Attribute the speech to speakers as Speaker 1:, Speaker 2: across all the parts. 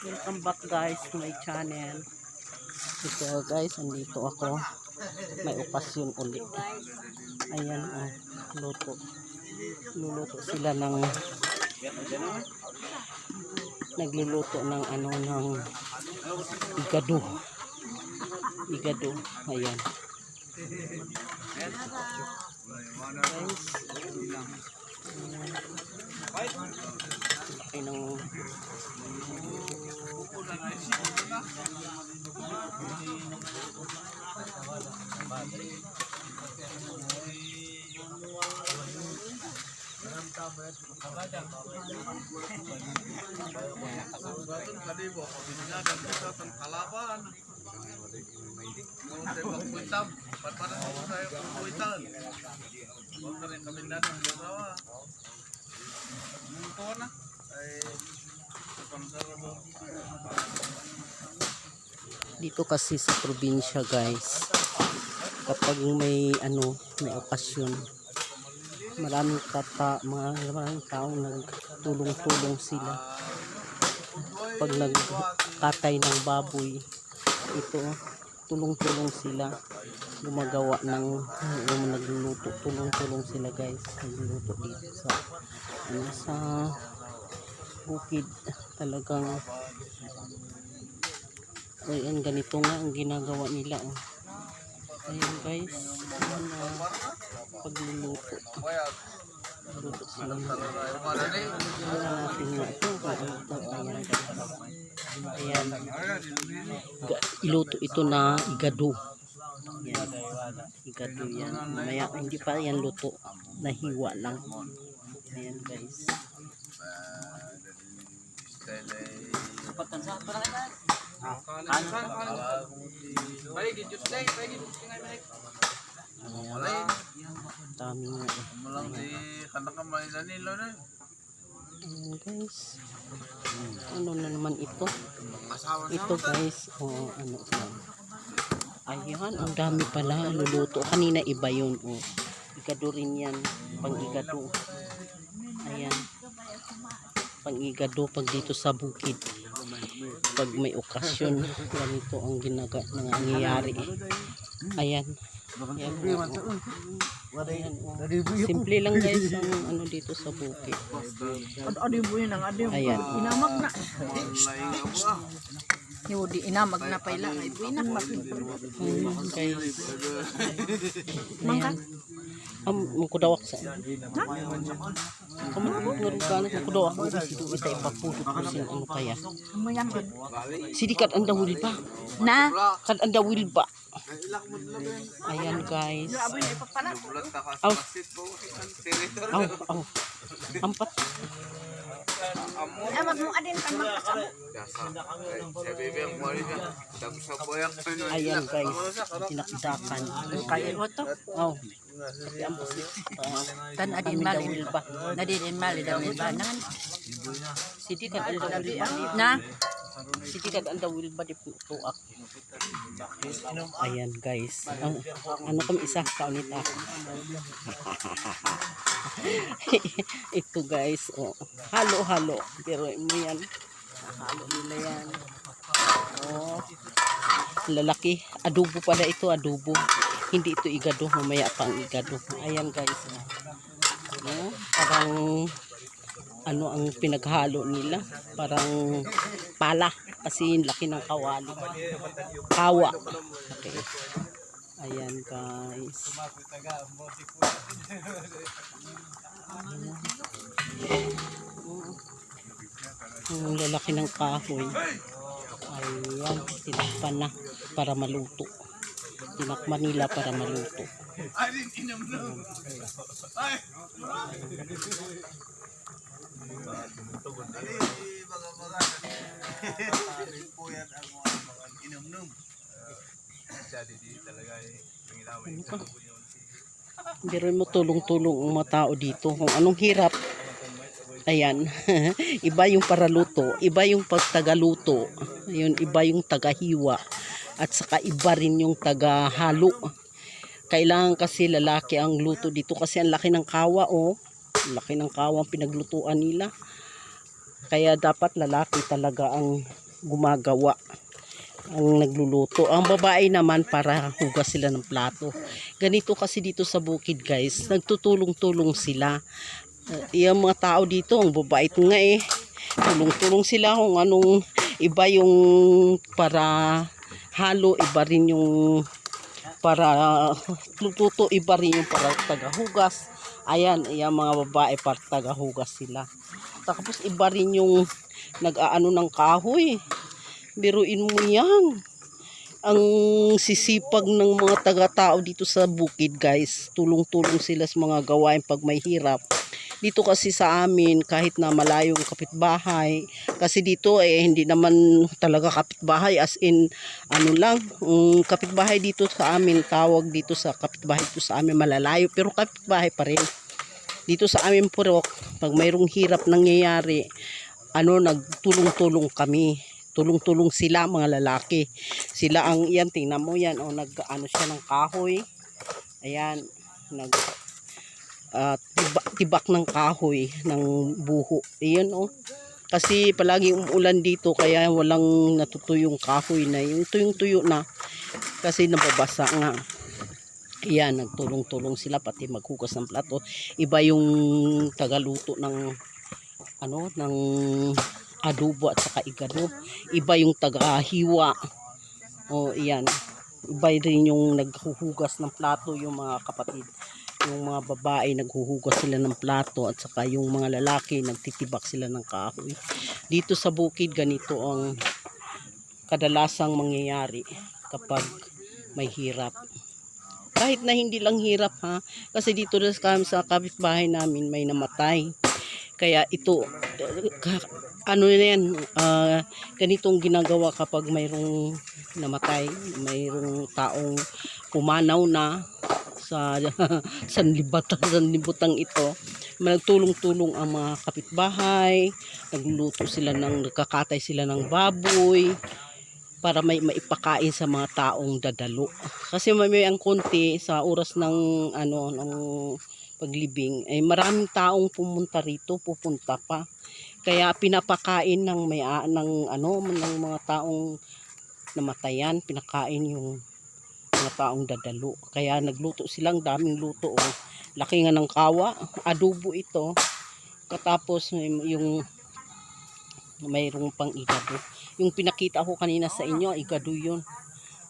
Speaker 1: Welcome back guys to my channel. Ito guys, andito ako. May okasyon ulit. Ayan oh, luto. Luluto sila ng nagluluto ng ano ng igado. Igado. Ayan. Guys. Laki ng dito kasi sa probinsya guys, kapag may may okasyon, maraming taong nagtulong-tulong sila. Pag nagkatay ng baboy, ito tulong-tulong sila, gumagawa ng nagluluto, tulong-tulong sila guys, nagluluto dito sa bukid. Talagang ayan, ganito nga ang ginagawa nila oh. Ayan guys, pagluluto sila natin nga ito. Ayan, iluto ito na igado. Ayan, igado yan. Mamaya, hindi pa yan luto, nahiwa lang. Ayan guys, dami nga ayan guys, ano na naman ito guys, oh, ano yan. Ayan, ang dami pala luluto. Kanina iba yun oh. Igado rin yan, pang igado. Ayan, pang igado pag dito sa bukid, pag may okasyon, ganito ang nangyayari. Ayan. Ayan, ayan simple lang guys ang dito sa bukid. Ayan.
Speaker 2: Inamag na. Hindi inamag na pala.
Speaker 1: Guys. Ayan. Mukudawak sa mukudawak ko dito ita ipapudot ko sin ano kaya. Sidikat ang dawil ba?
Speaker 2: Na?
Speaker 1: Kad ang dawil ba? Ayan guys. Aw. Aw. Ampat.
Speaker 2: Amag mo adin kan magkasama.
Speaker 1: Ayan guys, tinakdakan. Kaya mo to? Oh.
Speaker 2: Tan adin mali ba? Nadin mali daw ba nan?
Speaker 1: Sidikat ang dawil ba?
Speaker 2: Na?
Speaker 1: Sidikat ang dawil ba di tuak. Ayan guys. Ano kami isa kaunit ako. Ito guys, oh. Halo-halo. Pero mo yan. Halo nila yan. Oh. Lalaki. Adobo pala ito, adobo. Hindi ito igado. Mamaya pang igado. Ayan guys. Oh. Parang ano ang pinaghalo nila. Parang pala. Kasi laki ng kawali. Kawa. Okay. Ayan guys. Ang lalaki ng kahoy. Ayan, tinakpan na para maluto. Tinakman nila para maluto. Ano ka? Pero mo tulong-tulong ang mga tao dito kung anong hirap. Ayan. Iba yung paraluto, iba yung pagtagaluto, yun, iba yung tagahiwa, at saka iba rin yung tagahalo. Kailangan kasi lalaki ang luto dito kasi ang laki ng kawa oh. Laki ng kawa ang pinaglutuan nila. Kaya dapat lalaki talaga ang gumagawa, ang nagluluto. Ang babae naman para hugas sila ng plato. Ganito kasi dito sa bukid guys, nagtutulong-tulong sila. Yung mga tao dito, ang babait nga tulong-tulong sila kung anong iba yung para halo, iba rin yung para lututo, iba rin yung para tagahugas. Ayan, yung mga babae para tagahugas sila. Tapos iba rin yung nag-aano ng kahoy. Biruin mo yan. Ang sisipag ng mga taga-tao dito sa bukid guys. Tulong-tulong sila sa mga gawain pag may hirap. Dito kasi sa amin, kahit na malayo ang kapitbahay, kasi dito hindi naman talaga kapitbahay, as in, ano lang, kapitbahay dito sa amin, tawag dito sa kapitbahay dito sa amin, malalayo, pero kapitbahay pa rin. Dito sa amin Purok, pag mayroong hirap nangyayari, nagtulong-tulong kami. Tulong-tulong sila, mga lalaki. Sila ang, yan, tingnan mo yan, nag-ano siya ng kahoy. Ayan, tibak ng kahoy ng buho. Ayan kasi palagi umuulan dito kaya walang natutuyong kahoy na yung tuyong-tuyo na kasi nababasa nga. Ayan, nagtulong-tulong sila pati maghugas ng plato. Iba yung tagaluto ng ng adobo at saka igado. Iba yung tagahiwa. Iyan. Iba rin yung naghuhugas ng plato, yung mga kapatid. Yung mga babae naghuhugas sila ng plato at saka yung mga lalaki nagtitibak sila ng kahoy. Dito sa bukid ganito ang kadalasang mangyayari kapag may hirap. Kahit na hindi lang hirap kasi dito sa kapitbahay namin may namatay. Kaya ito ganitong ginagawa kapag mayroong namatay, mayroong taong pumanaw na sa sanlibutan ito. Nagtulong-tulong ang mga kapitbahay, nagkakatay sila ng baboy para may maipakain sa mga taong dadalo. Kasi may ang konti sa oras ng ng paglibing ay maraming taong pupunta pa. Kaya pinapakain ng mga taong namatayan, pinakain yung mga taong dadalo. Kaya nagluto silang daming luto. Laki nga ng kawa, adobo ito. Katapos yung mayroong pang igado. Yung pinakita ko kanina sa inyo, igado yun.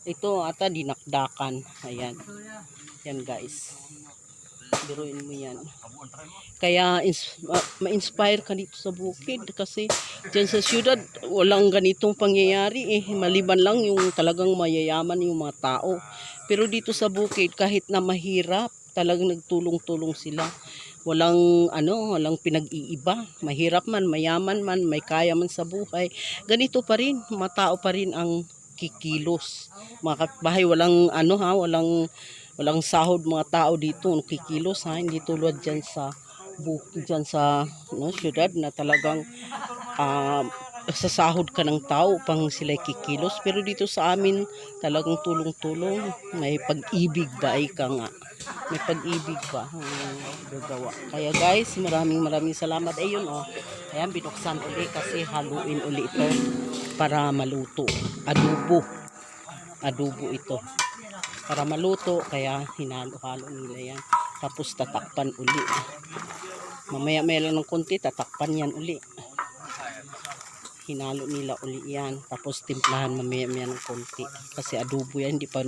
Speaker 1: Ito ata dinakdakan. Ayan. Yan guys. Biruin mo yan. Kaya ma-inspire ka dito sa bukid kasi dyan sa syudad walang ganitong pangyayari maliban lang yung talagang mayayaman yung mga tao. Pero dito sa bukid kahit na mahirap talagang nagtulong-tulong sila. Walang pinag-iiba. Mahirap man, mayaman man, may kaya man sa buhay. Ganito pa rin, mga tao pa rin ang kikilos. Mga kapitbahay walang sahod mga tao dito kikilos hindi tulad diyan sa bukid diyan sa syudad na talagang sa sahod ka ng tao pang sila kikilos. Pero dito sa amin talagang tulong-tulong, may pag-ibig ba may pag-ibig ba gagawa. Kaya guys, maraming salamat. Ayun ayan, binuksan uli kasi haluin uli ito para maluto. Adobo ito para maluto, kaya hinalo-halo nila yan. Tapos tatakpan uli. Mamaya-maya lang ng konti, tatakpan yan uli. Hinalo nila uli yan. Tapos timplahan mamaya-maya ng konti. Kasi adobo yan, hindi pa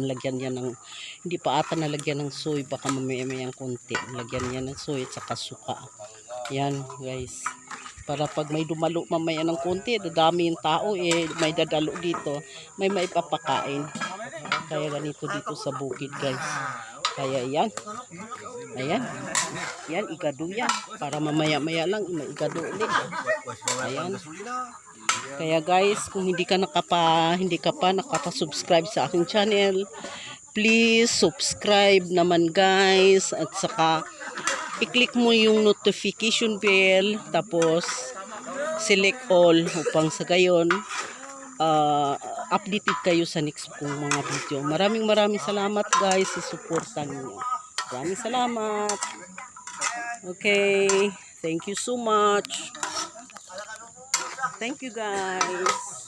Speaker 1: ata nalagyan ng soy. Baka mamaya-maya ng konti. Lagyan yan ng soy at saka suka. Yan guys. Para pag may dumalo mamaya ng konti, dadami yung tao may dadalo dito, may maipapakain. Kaya ganito dito sa bukid guys. Kaya yan. Ayan. Yan, igado yan. Para mamaya-maya lang, maigado ulit. Ayan. Kaya guys, kung hindi ka pa nakapa-subscribe sa aking channel, please subscribe naman guys. At saka, i-click mo yung notification bell. Tapos, select all upang sa gayon, updated kayo sa next kong mga video. Maraming salamat guys sa suporta niyo. Maraming salamat. Okay. Thank you so much. Thank you guys.